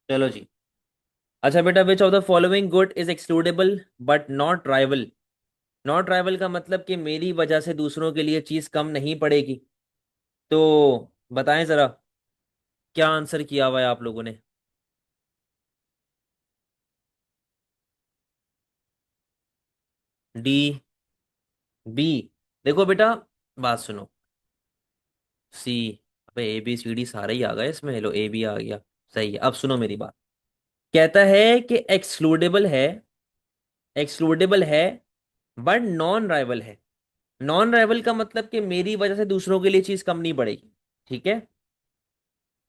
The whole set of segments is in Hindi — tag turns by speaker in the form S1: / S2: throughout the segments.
S1: चलो जी। अच्छा बेटा, विच of the following good is excludable but not rival. Not rival का मतलब कि मेरी वजह से दूसरों के लिए चीज कम नहीं पड़ेगी। तो बताएं जरा, क्या आंसर किया हुआ है आप लोगों ने? D, B. देखो बेटा, बात सुनो। सी। अबे ए बी सी डी सारा ही आ गया इसमें। लो ए बी आ गया। सही है। अब सुनो मेरी बात। कहता है कि एक्सक्लूडेबल है, एक्सक्लूडेबल है बट नॉन राइवल है। नॉन राइवल का मतलब कि मेरी वजह से दूसरों के लिए चीज कम नहीं पड़ेगी। ठीक है।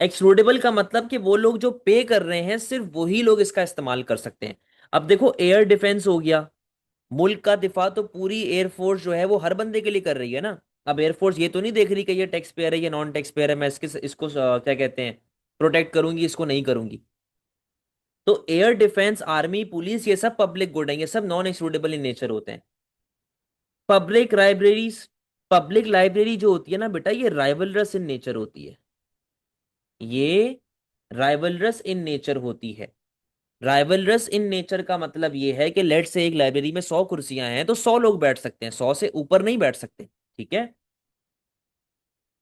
S1: एक्सक्लूडेबल का मतलब कि वो लोग जो पे कर रहे हैं सिर्फ वही लोग इसका इस्तेमाल कर सकते हैं। अब देखो, एयर डिफेंस हो गया। मुल्क का दिफा तो पूरी एयरफोर्स जो है वो हर बंदे के लिए कर रही है ना। अब एयरफोर्स ये तो नहीं देख रही कि ये टैक्स पेयर है, ये नॉन टैक्स पेयर है, मैं इसको क्या कहते हैं, प्रोटेक्ट करूंगी, इसको नहीं करूंगी। तो एयर डिफेंस, आर्मी, पुलिस, ये सब पब्लिक गुड है, ये सब नॉन एक्सक्लूडेबल इन नेचर होते हैं। पब्लिक लाइब्रेरीज, पब्लिक लाइब्रेरी जो होती है ना बेटा, ये राइवलरस इन नेचर होती है। ये राइवलरस इन नेचर होती है। राइवलरस इन नेचर का मतलब ये है कि लेट से एक लाइब्रेरी में 100 कुर्सियां हैं तो 100 लोग बैठ सकते हैं, 100 से ऊपर नहीं बैठ सकते। ठीक है।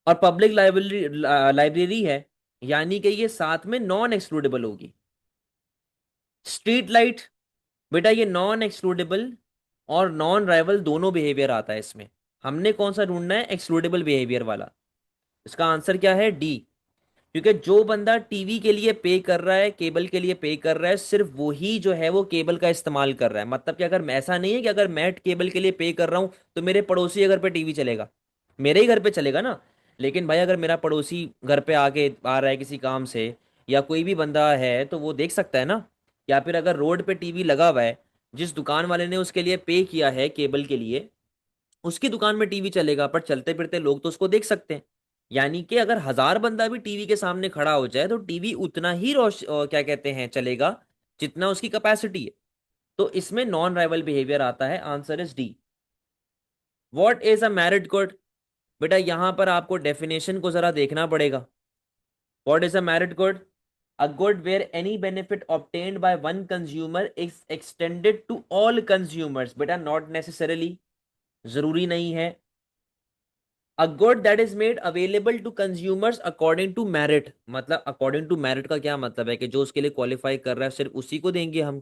S1: और पब्लिक लाइब्रेरी, लाइब्रेरी है, यानी कि ये साथ में नॉन एक्सक्लूडेबल होगी। स्ट्रीट लाइट, बेटा ये नॉन एक्सक्लूडेबल और नॉन राइवल दोनों बिहेवियर आता है इसमें। हमने कौन सा ढूंढना है? एक्सक्लूडेबल बिहेवियर वाला। इसका आंसर क्या है? डी। क्योंकि जो बंदा टीवी के लिए पे कर रहा है, केबल के लिए पे कर रहा है, सिर्फ वही जो है वो केबल का इस्तेमाल कर रहा है। मतलब कि अगर ऐसा नहीं है कि अगर मैं केबल के लिए पे कर रहा हूं तो मेरे पड़ोसी के घर पे टीवी चलेगा, मेरे ही घर पे चलेगा ना। लेकिन भाई अगर मेरा पड़ोसी घर पे आके आ रहा है किसी काम से, या कोई भी बंदा है, तो वो देख सकता है ना। या फिर अगर रोड पे टीवी लगा हुआ है, जिस दुकान वाले ने उसके लिए पे किया है केबल के लिए, उसकी दुकान में टीवी चलेगा, पर चलते फिरते लोग तो उसको देख सकते हैं। यानी कि अगर 1000 बंदा भी टीवी के सामने खड़ा हो जाए तो टीवी उतना ही क्या कहते हैं, चलेगा, जितना उसकी कैपेसिटी है। तो इसमें नॉन राइवल बिहेवियर आता है। Answer is D. What is a merit good? बेटा यहां पर आपको डेफिनेशन को जरा देखना पड़ेगा। What is a merit good? A good where any benefit obtained by one consumer is extended to all consumers. बेटा नॉट नेसेसरली, जरूरी नहीं है। A good that is made available to consumers according to merit. मतलब अकॉर्डिंग टू मेरिट का क्या मतलब है? कि जो उसके लिए क्वालिफाई कर रहा है सिर्फ उसी को देंगे हम।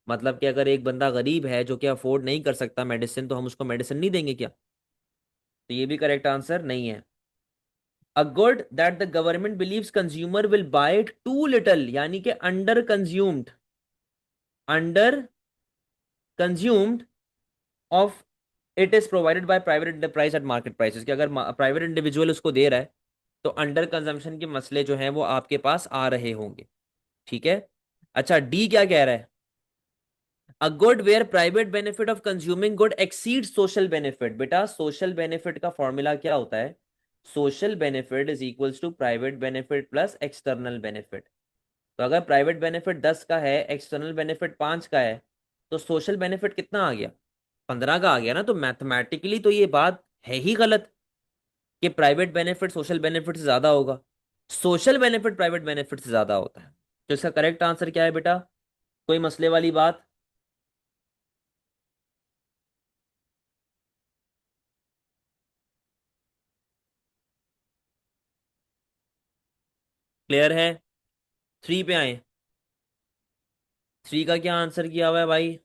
S1: मतलब कि अगर एक बंदा गरीब है जो कि अफोर्ड नहीं कर सकता मेडिसिन, तो हम उसको मेडिसिन नहीं देंगे क्या? तो ये भी करेक्ट आंसर नहीं है। A good that the government believes consumer will buy it too little, यानी कि under consumed, under consumed of it is provided by private enterprise at market prices. कि अगर प्राइवेट इंडिविजुअल उसको दे रहा है तो अंडर कंजम्पशन के मसले जो हैं वो आपके पास आ रहे होंगे। ठीक है। अच्छा, डी क्या कह रहा है? A good where private benefit of consuming good exceed social benefit. बेटा सोशल बेनिफिट का फॉर्मूला क्या होता है? Social benefit is equals to private benefit plus external benefit. तो अगर प्राइवेट बेनिफिट 10 का है, एक्सटर्नल बेनिफिट 5 का है, तो सोशल बेनिफिट कितना आ गया? 15 का आ गया ना। तो मैथमेटिकली तो ये बात है ही गलत कि प्राइवेट बेनिफिट सोशल बेनिफिट से ज्यादा होगा। सोशल बेनिफिट प्राइवेट बेनिफिट से ज्यादा होता है। तो इसका करेक्ट आंसर क्या है बेटा? कोई मसले वाली बात? क्लियर है? थ्री पे आए। थ्री का क्या आंसर किया हुआ है भाई?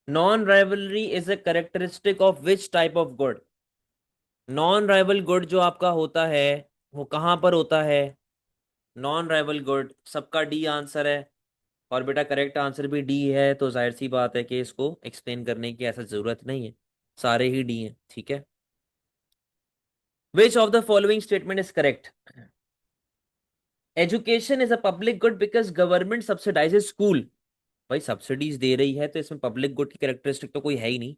S1: Non rivalry is a characteristic of which type of good? Non rival good जो आपका होता है वो कहां पर होता है? नॉन राइवल गुड सबका डी आंसर है। और बेटा करेक्ट आंसर भी डी है, तो जाहिर सी बात है कि इसको एक्सप्लेन करने की ऐसा जरूरत नहीं है, सारे ही डी हैं। ठीक है। Which of the following statement is correct? Education is a public good because government subsidises school. भाई सब्सिडीज दे रही है तो इसमें पब्लिक गुड की कैरेक्टरिस्टिक तो कोई है ही नहीं।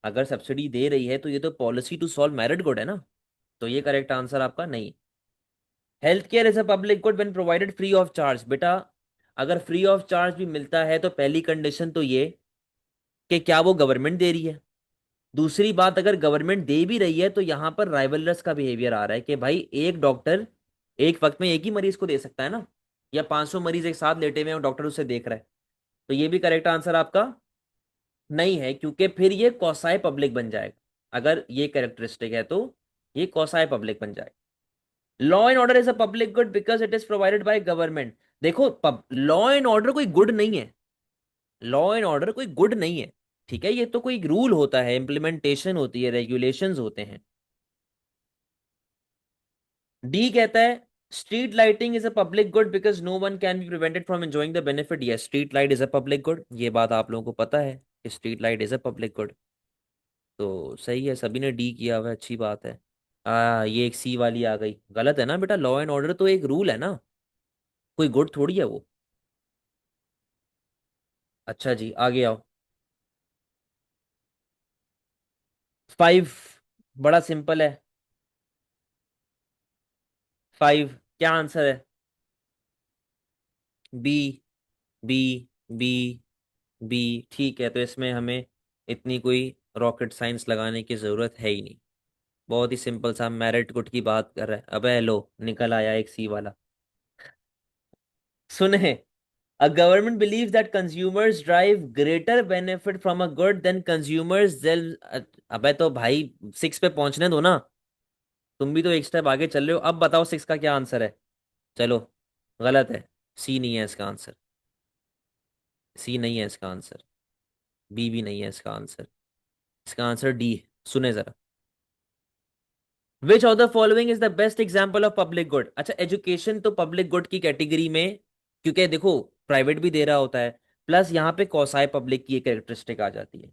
S1: अगर सब्सिडी दे रही है तो ये तो policy to solve merit good है ना। तो ये करेक्ट आंसर आपका नहीं। Health care is a public good when provided free of charge. बेटा अगर फ्री ऑफ चार्ज भी मिलता है तो पहली कंडीशन तो ये कि क्या वो गवर्नमेंट दे रही है। दूसरी बात, अगर गवर्नमेंट दे भी रही है तो यहाँ पर राइवलरस का बिहेवियर आ रहा है कि भाई एक डॉक्टर एक वक्त में एक ही मरीज को दे सकता है ना, या 500 मरीज एक साथ लेटे हुए हैं और डॉक्टर उसे देख रहा है। तो ये भी करेक्ट आंसर आपका नहीं है, क्योंकि फिर ये कौसाई पब्लिक बन जाएगा। अगर ये कैरेक्टरिस्टिक है तो ये कौसाई पब्लिक बन जाएगा। Law and order is a public good because it is provided by government. देखो, लॉ एंड ऑर्डर कोई गुड नहीं है। लॉ एंड ऑर्डर कोई गुड नहीं है, ठीक है, ये तो कोई रूल होता है, इम्प्लीमेंटेशन होती है, रेगुलेशंस होते हैं। डी कहता है street lighting is a public good because no one can be prevented from enjoying the benefit. Yes, street light is a public good, ये बात आप लोगों को पता है कि street light is a public good. तो सही है, सभी ने डी किया हुआ है, अच्छी बात है। ये एक सी वाली आ गई, गलत है ना बेटा, लॉ एंड ऑर्डर तो एक रूल है ना, कोई गुड थोड़ी है वो। अच्छा जी, आगे आओ। 5, बड़ा सिंपल है। 5 क्या आंसर है? B, B, B, B. ठीक है, तो इसमें हमें इतनी कोई रॉकेट साइंस लगाने की जरूरत है ही नहीं। बहुत ही सिंपल सा मेरिट गुड की बात कर रहा है। अबे लो, निकल आया एक सी वाला। सुने, a government believes that consumers drive greater benefit from a good than consumers they'll। अबे तो भाई 6 पे पहुंचने दो ना, तुम भी तो एक स्टेप आगे चल रहे हो। अब बताओ 6 का क्या आंसर है? चलो, गलत है, सी नहीं है इसका आंसर। सी नहीं है इसका आंसर, बी भी नहीं है इसका आंसर। इसका आंसर डी है। सुने जरा, विच of the following is the best example of public good. अच्छा, एजुकेशन तो पब्लिक गुड की कैटेगरी में, क्योंकि देखो प्राइवेट भी दे रहा होता है, प्लस यहाँ पे कौसाई पब्लिक की एक कैरेक्टरिस्टिक आ जाती है।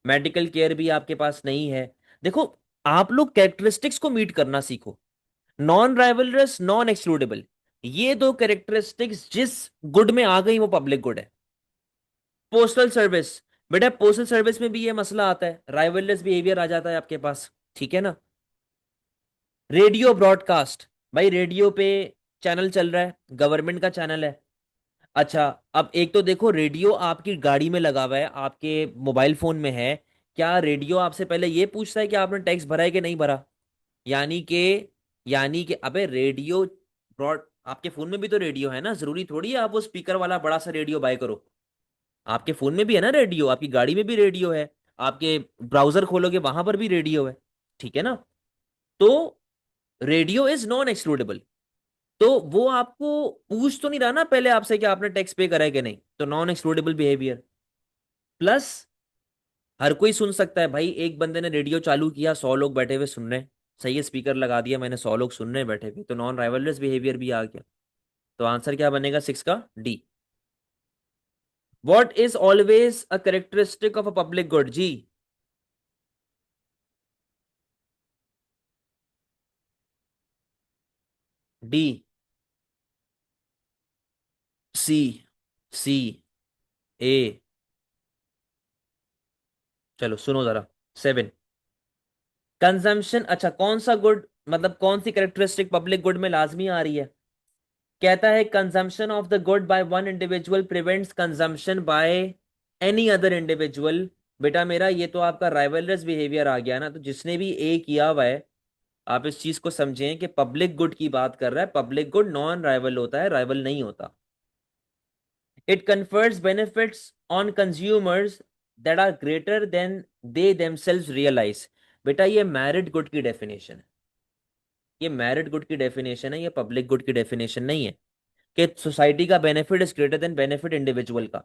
S1: मेडिकल केयर भी आपके पास नहीं है। देखो, आप लोग कैरेक्टरिस्टिक्स को मीट करना सीखो। नॉन राइवलरस, नॉन एक्सक्लूडेबल, ये दो कैरेक्टरिस्टिक्स जिस गुड में आ गई वो पब्लिक गुड है। पोस्टल सर्विस, बेटा पोस्टल सर्विस में भी ये मसला आता है, राइवलरस बिहेवियर आ जाता है आपके पास, ठीक है ना। रेडियो ब्रॉडकास्ट, भाई रेडियो पे चैनल चल रहा है, गवर्नमेंट का चैनल है। अच्छा, अब एक तो देखो रेडियो आपकी गाड़ी में लगा हुआ है, आपके मोबाइल फोन में है, क्या रेडियो आपसे पहले ये पूछता है कि आपने टैक्स भरा है कि नहीं भरा? यानी कि अबे रेडियो ब्रॉड, आपके फोन में भी तो रेडियो है ना, जरूरी थोड़ी है आप वो स्पीकर वाला बड़ा सा रेडियो बाय करो। आपके फोन में भी है ना रेडियो, आपकी गाड़ी में भी रेडियो है, आपके ब्राउजर खोलोगे वहां पर भी रेडियो है, ठीक है ना। तो रेडियो इज नॉन एक्सक्लूडेबल। तो वो आपको पूछ तो नहीं रहा ना पहले आपसे कि आपने टैक्स पे करा है कि नहीं, तो नॉन एक्सक्लूडेबल बिहेवियर। प्लस हर कोई सुन सकता है भाई, एक बंदे ने रेडियो चालू किया, 100 लोग बैठे हुए सुन रहे हैं, सही है, स्पीकर लगा दिया मैंने, 100 लोग सुन रहे हैं बैठे हुए, तो नॉन राइवलरस बिहेवियर भी आ गया। तो आंसर क्या बनेगा 6 का? D. What is always a characteristic of a public good जी? D, C, C, A. चलो सुनो जरा। 7, कंजम्पशन। अच्छा, कौन सा गुड, मतलब कौन सी कैरेक्टरिस्टिक पब्लिक गुड में लाजमी आ रही है? कहता है consumption of the good by one individual prevents consumption by any other individual. बेटा मेरा, ये तो आपका राइवलरस बिहेवियर आ गया ना, तो जिसने भी ए किया हुआ है, आप इस चीज को समझें कि पब्लिक गुड की बात कर रहा है। पब्लिक गुड नॉन राइवल होता है, राइवल नहीं होता। It confers benefits on consumers that are greater than they themselves realise. बेटा ये मैरिड गुड की डेफिनेशन है, ये मैरिड गुड की डेफिनेशन है, ये पब्लिक गुड की डेफिनेशन नहीं है कि सोसाइटी का benefit is greater than benefit individual का।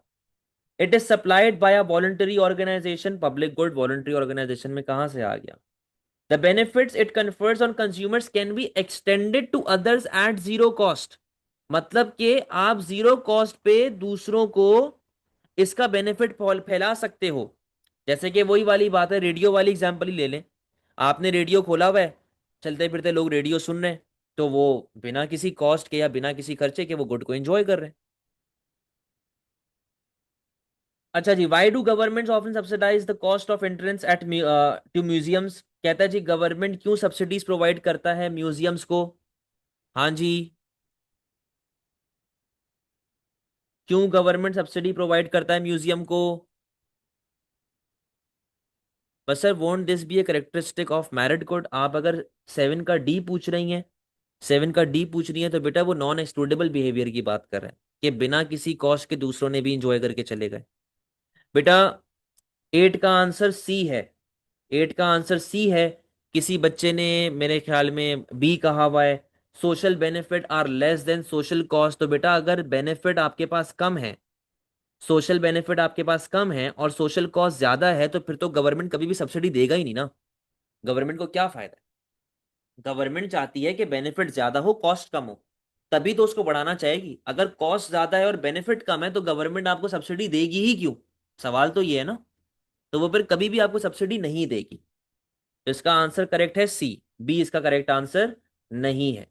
S1: It is supplied by a voluntary organisation, public good voluntary organisation में कहां से आ गया? The benefits it confers on consumers can be extended to others at zero cost. मतलब कि आप जीरो कॉस्ट पे दूसरों को इसका बेनिफिट फैला सकते हो। जैसे कि वही वाली बात है, रेडियो वाली एग्जांपल ही ले लें। आपने रेडियो खोला हुआ है, चलते फिरते लोग रेडियो सुन रहे हैं, तो वो बिना किसी कॉस्ट के या बिना किसी खर्चे के वो गुड को एंजॉय कर रहे हैं। अच्छा जी, why do government often subsidise the cost of entrance at to museums. कहता है जी गवर्नमेंट क्यों सब्सिडीज प्रोवाइड करता है म्यूजियम्स को? हाँ जी, क्यों गवर्नमेंट सब्सिडी प्रोवाइड करता है म्यूजियम को? बस sir, won't this be a characteristic of merit good? आप अगर 7 का डी पूछ रही हैं, 7 का डी पूछ रही हैं, तो बेटा वो नॉन एक्सक्लूडेबल बिहेवियर की बात कर रहे हैं कि बिना किसी कॉस्ट के दूसरों ने भी इंजॉय करके चले गए। बेटा 8 का आंसर सी है। 8 का आंसर सी है। किसी बच्चे ने मेरे ख्याल में बी कहा हुआ है, social benefit are less than social cost. तो बेटा अगर बेनिफिट आपके पास कम है, सोशल बेनिफिट आपके पास कम है और सोशल कॉस्ट ज्यादा है, तो फिर तो गवर्नमेंट कभी भी सब्सिडी देगा ही नहीं ना। गवर्नमेंट को क्या फायदा है? गवर्नमेंट चाहती है कि बेनिफिट ज्यादा हो, कॉस्ट कम हो, तभी तो उसको बढ़ाना चाहेगी। अगर कॉस्ट ज्यादा है और बेनिफिट कम है तो गवर्नमेंट आपको सब्सिडी देगी ही क्यों? सवाल तो ये है ना। तो वो फिर कभी भी आपको सब्सिडी नहीं देगी। तो इसका आंसर करेक्ट है सी। बी इसका करेक्ट आंसर नहीं है।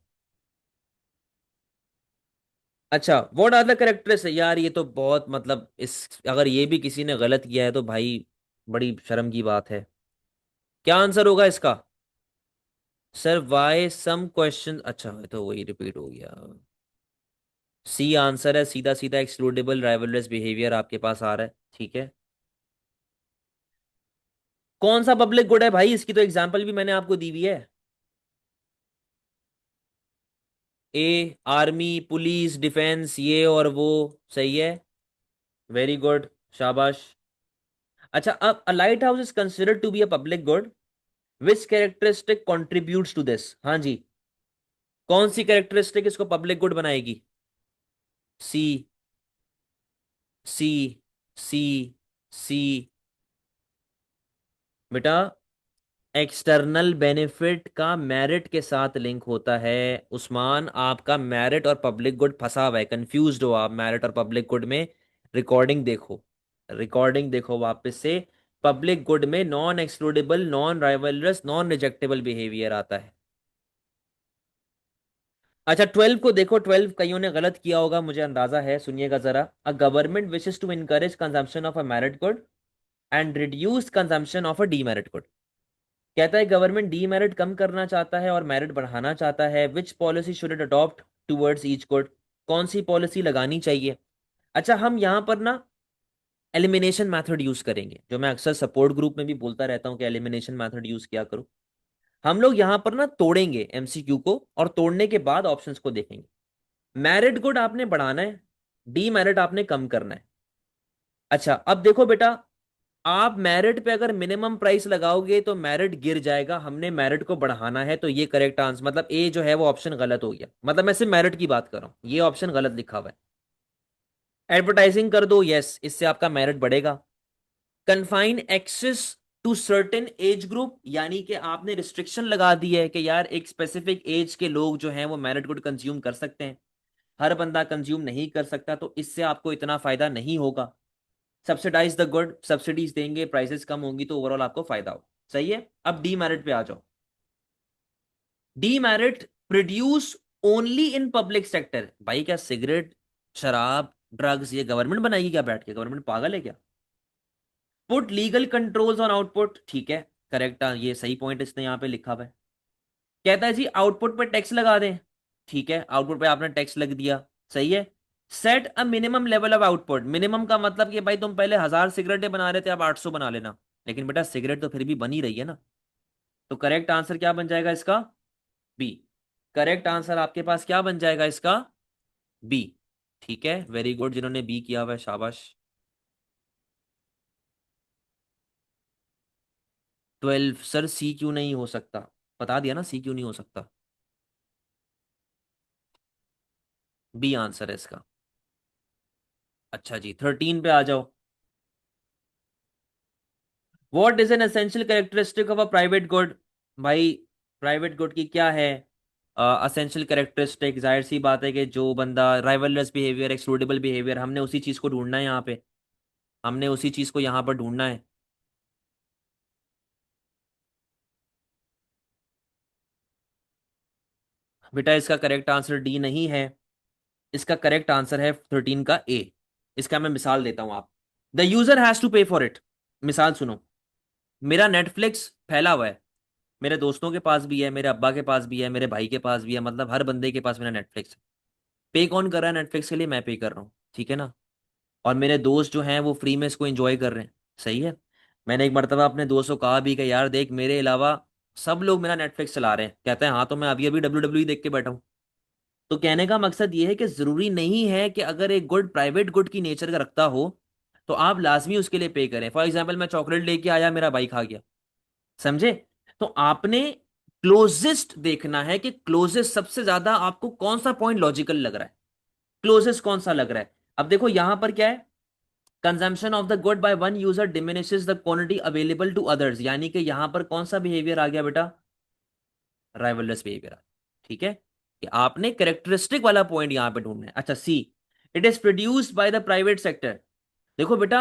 S1: अच्छा, व्हाट आर द करेक्टर्स? यार ये तो बहुत मतलब, इस अगर ये भी किसी ने गलत किया है तो भाई बड़ी शर्म की बात है। क्या आंसर होगा इसका? सर वाई सम क्वेश्चन, अच्छा है तो वही रिपीट हो गया। सी आंसर है, सीधा सीधा एक्सक्लूडेबल राइवलरस बिहेवियर आपके पास आ रहा है, ठीक है। कौन सा पब्लिक गुड है भाई? इसकी तो एग्जांपल भी मैंने आपको दी हुई है। ए, आर्मी, पुलिस, डिफेंस, ये और वो। सही है, वेरी गुड, शाबाश। अच्छा, अब a lighthouse is considered to be a public good, which characteristic contributes to this? हाँ जी, कौन सी कैरेक्टरिस्टिक इसको पब्लिक गुड बनाएगी? सी, सी, सी, सी। बेटा एक्सटर्नल बेनिफिट का मेरिट के साथ लिंक होता है। उस्मान, आपका मेरिट और पब्लिक गुड फंसा हुआ है, कंफ्यूज्ड हो आप मेरिट और पब्लिक गुड में। रिकॉर्डिंग देखो, रिकॉर्डिंग देखो वापस से। पब्लिक गुड में non excludable, non rivalrous, non rejectable behaviour आता है। अच्छा, 12 को देखो, 12 कईयों ने गलत किया होगा, मुझे अंदाजा है, सुनिएगा जरा। A government wishes to encourage consumption of a merit good and reduce consumption of a demerit good. कहता है गवर्नमेंट डीमेरिट कम करना चाहता है और मेरिट बढ़ाना चाहता है। विच policy should it adopt towards each good? कौन सी पॉलिसी लगानी चाहिए? अच्छा, हम यहां पर ना एलिमिनेशन मेथड यूज करेंगे, जो मैं अक्सर सपोर्ट ग्रुप में भी बोलता रहता हूं कि एलिमिनेशन मेथड यूज किया करो। हम लोग यहां पर ना तोड़ेंगे एमसीक्यू को, और तोड़ने के बाद ऑप्शंस को देखेंगे। मेरिट गुड आपने बढ़ाना है, डीमेरिट आपने कम करना है। अच्छा, अब देखो बेटा, आप मेरिट पे अगर मिनिमम प्राइस लगाओगे तो मेरिट गिर जाएगा। हमने मेरिट को बढ़ाना है, तो ये करेक्ट आंसर, मतलब ए जो है वो ऑप्शन गलत हो गया। मतलब मैं सिर्फ मेरिट की बात कर रहा हूं, ये ऑप्शन गलत लिखा हुआ है। एडवर्टाइजिंग कर दो, यस, इससे आपका मेरिट बढ़ेगा। Confine access to certain age group, यानी कि आपने रिस्ट्रिक्शन लगा दी है कि यार एक स्पेसिफिक एज के लोग जो हैं वो मेरिट गुड कंज्यूम कर सकते हैं, हर बंदा कंज्यूम नहीं कर सकता, तो इससे आपको इतना फायदा नहीं होगा। सब्सिडाइज द गुड, सब्सिडीज देंगे, प्राइसेस कम होंगी तो ओवरऑल आपको फायदा हो। सही है। अब डी मैरिट पे आ जाओ। D merit, produce only in public sector. भाई क्या सिगरेट, शराब, ड्रग्स ये गवर्नमेंट बनाएगी क्या बैठ के? गवर्नमेंट पागल है क्या? Put legal controls on output, ठीक है, करेक्ट, ये सही पॉइंट इसने यहाँ पे लिखा हुआ है। कहता है जी आउटपुट पे टैक्स लगा दें, ठीक है, आउटपुट पे आपने टैक्स लग दिया, सही है। Set a minimum level of output, minimum का मतलब कि भाई तुम पहले 1000 सिगरेटें बना रहे थे, अब 800 बना लेना। लेकिन बेटा सिगरेट तो फिर भी बनी रही है ना। तो करेक्ट आंसर क्या बन जाएगा इसका? बी। करेक्ट आंसर आपके पास क्या बन जाएगा इसका? बी। ठीक है, वेरी गुड, जिन्होंने बी किया हुआ है शाबाश। 12 सर सी क्यों नहीं हो सकता? बता दिया ना सी क्यों नहीं हो सकता। बी आंसर है इसका। अच्छा जी, 13 पे आ जाओ। What is an essential characteristic of a private good? भाई प्राइवेट गुड की क्या है असेंशियल कैरेक्टरिस्टिक? जाहिर सी बात है कि जो बंदा राइवलरस बिहेवियर, एक्सक्लूडेबल बिहेवियर, हमने उसी चीज को ढूंढना है यहाँ पे। हमने उसी चीज को यहाँ पर ढूंढना है। बेटा इसका करेक्ट आंसर डी नहीं है। इसका करेक्ट आंसर है 13 का ए। इसका मैं मिसाल देता हूं आप। द यूजर हैज टू पे फॉर इट। मिसाल सुनो, मेरा नेटफ्लिक्स फैला हुआ है, मेरे दोस्तों के पास भी है, मेरे अब्बा के पास भी है, मेरे भाई के पास भी है, मतलब हर बंदे के पास मेरा नेटफ्लिक्स। पे कौन कर रहा है नेटफ्लिक्स के लिए? मैं पे कर रहा हूँ, ठीक है ना। और मेरे दोस्त जो हैं वो फ्री में इसको एंजॉय कर रहे हैं, सही है। मैंने एक मरतबा अपने दोस्त को कहा भी कि यार देख, मेरे अलावा सब लोग मेरा नेटफ्लिक्स चला रहे हैं। कहते हैं हाँ, तो मैं अभी अभी WWE देख के बैठा हूँ। तो कहने का मकसद ये है कि जरूरी नहीं है कि अगर एक गुड प्राइवेट गुड की नेचर का रखता हो तो आप लाजमी उसके लिए पे करें। फॉर एग्जाम्पल, मैं चॉकलेट लेके आया, मेरा भाई खा गया, समझे? तो आपने क्लोजेस्ट देखना है कि क्लोजेस्ट सबसे ज्यादा आपको कौन सा पॉइंट लॉजिकल लग रहा है, क्लोजेस्ट कौन सा लग रहा है। अब देखो यहां पर क्या है, consumption of the good by one user diminishes the quantity available to others, यानी कि यहां पर कौन सा बिहेवियर आ गया बेटा, राइवलरस बिहेवियर। ठीक है, कि आपने कैरेक्टरिस्टिक वाला पॉइंट यहां पे ढूंढना है। अच्छा, C, it is produced by the private sector. देखो बेटा,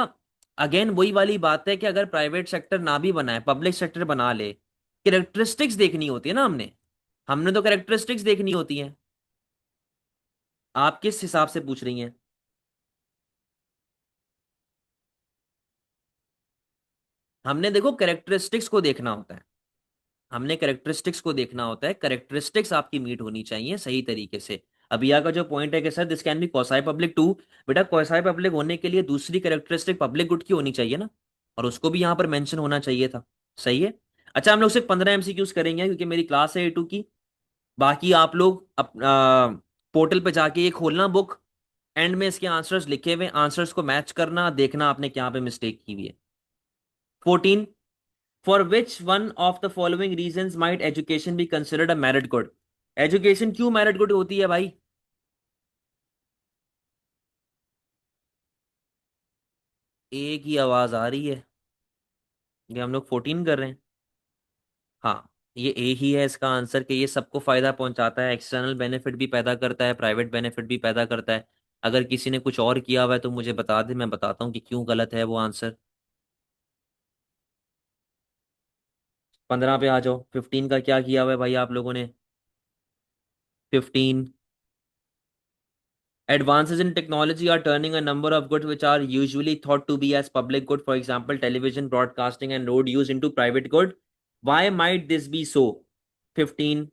S1: अगेन वही वाली बात है कि अगर प्राइवेट सेक्टर ना भी बनाए, पब्लिक सेक्टर बना ले, कैरेक्टरिस्टिक्स देखनी होती है ना हमने। हमने तो कैरेक्टरिस्टिक्स देखनी होती है। आप किस हिसाब से पूछ रही हैं? हमने देखो कैरेक्टरिस्टिक्स को देखना होता है। हमने कैरेक्टरिस्टिक्स को देखना होता है, कैरेक्टरिस्टिक्स आपकी मीट होनी चाहिए सही तरीके से। अभिया का जो पॉइंट है कि sir this can be quasi public too, बेटा क्वासाई पब्लिक होने के लिए दूसरी कैरेक्टरिस्टिक पब्लिक गुड की होनी चाहिए ना, और उसको भी यहां पर मेंशन होना चाहिए था। सही है। अच्छा, हम लोग सिर्फ 15 एमसीक्यूज करेंगे क्योंकि मेरी क्लास है A2 की। बाकी आप लोग पोर्टल पे जाके ये खोलना बुक, एंड में इसके आंसर्स लिखे हुए, आंसर्स को मैच करना, देखना आपने क्या पे मिस्टेक की हुई है। 14, for which one of the following reasons might education be considered a merit good. Education क्यों मेरिट गुड होती है भाई? एक ही आवाज आ रही है। ये हम लोग 14 कर रहे हैं। हाँ, ये ए ही है इसका आंसर, कि ये सबको फायदा पहुंचाता है, एक्सटर्नल बेनिफिट भी पैदा करता है, प्राइवेट बेनिफिट भी पैदा करता है। अगर किसी ने कुछ और किया हुआ है तो मुझे बता दे, मैं बताता हूँ कि क्यों गलत है वो आंसर। 15 पे आ जाओ। 15 का क्या किया हुआ है भाई आप लोगों ने? 15, advances in technology are turning a number of goods which are usually thought to be as public good, for example television broadcasting and road use, into private good. Why might this be so? 15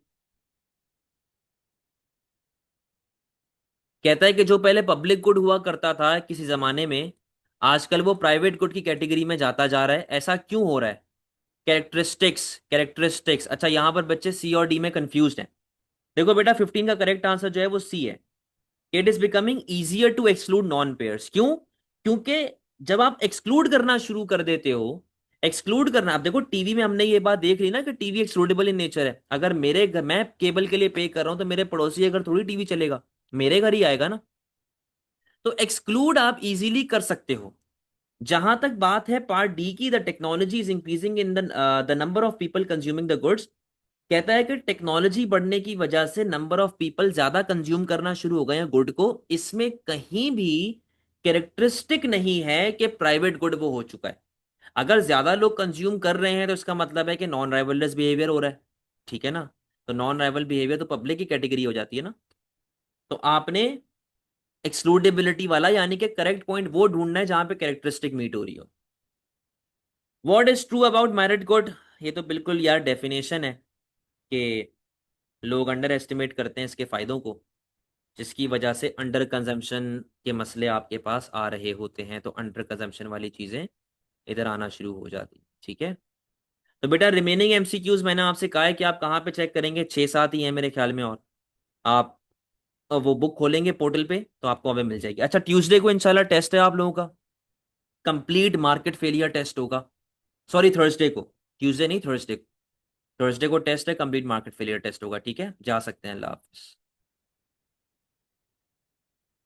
S1: कहता है कि जो पहले पब्लिक गुड हुआ करता था किसी जमाने में, आजकल वो प्राइवेट गुड की कैटेगरी में जाता जा रहा है। ऐसा क्यों हो रहा है? Characteristics, characteristics. अच्छा, यहां पर बच्चे सी और डी में कंफ्यूज हैं। देखो बेटा, 15 का करेक्ट आंसर जो है वो सी है। It is becoming easier to exclude non payers. क्यों? क्योंकि जब आप एक्सक्लूड करना शुरू कर देते हो, एक्सक्लूड करना, अब देखो टीवी में हमने ये बात देख ली ना कि टीवी एक्सक्लूडेबल इन नेचर है। अगर मेरे घर, मैं केबल के लिए पे कर रहा हूं, तो मेरे पड़ोसी के घर थोड़ी टीवी चलेगा, मेरे घर ही आएगा ना। तो एक्सक्लूड आप इजीली कर सकते हो। जहां तक बात है पार्ट डी की, the technology is increasing in the number of people consuming the goods. कहता है कि टेक्नोलॉजी बढ़ने की वजह से नंबर ऑफ पीपल ज्यादा कंज्यूम करना शुरू हो गए हैं गुड को। इसमें कहीं भी कैरेक्टरिस्टिक नहीं है कि प्राइवेट गुड वो हो चुका है। अगर ज्यादा लोग कंज्यूम कर रहे हैं तो इसका मतलब है कि नॉन राइवललेस बिहेवियर हो रहा है। ठीक है ना? तो नॉन राइवल बिहेवियर तो पब्लिक की कैटेगरी हो जाती है ना। तो आपने एक्सक्लूडेबिलिटी वाला यानी कि करेक्ट पॉइंट वो ढूंढना है जहां पे कैरेक्टरिस्टिक मीट हो रही हो। What is true about married good? ये तो बिल्कुल यार डेफिनेशन है कि लोग अंडर एस्टिमेट करते हैं इसके फायदों को, जिसकी वजह से अंडर कंजम्पशन के मसले आपके पास आ रहे होते हैं। तो अंडर कंजम्पशन वाली चीजें इधर आना शुरू हो जाती। ठीक है। तो बेटा रिमेनिंग एमसीक्यूज मैंने आपसे कहा है कि आप कहाँ पे चेक करेंगे, 6-7 ही हैं मेरे ख्याल में। और आप वो बुक खोलेंगे पोर्टल पे तो आपको हमें मिल जाएगी। अच्छा, ट्यूसडे को इंशाल्लाह टेस्ट है आप लोगों का, कंप्लीट मार्केट फेलियर टेस्ट होगा। सॉरी, थर्सडे को, ट्यूसडे नहीं, थर्सडे को। थर्सडे को टेस्ट है, कंप्लीट मार्केट फेलियर टेस्ट होगा। ठीक है, जा सकते हैं। अल्लाह हाफिज़।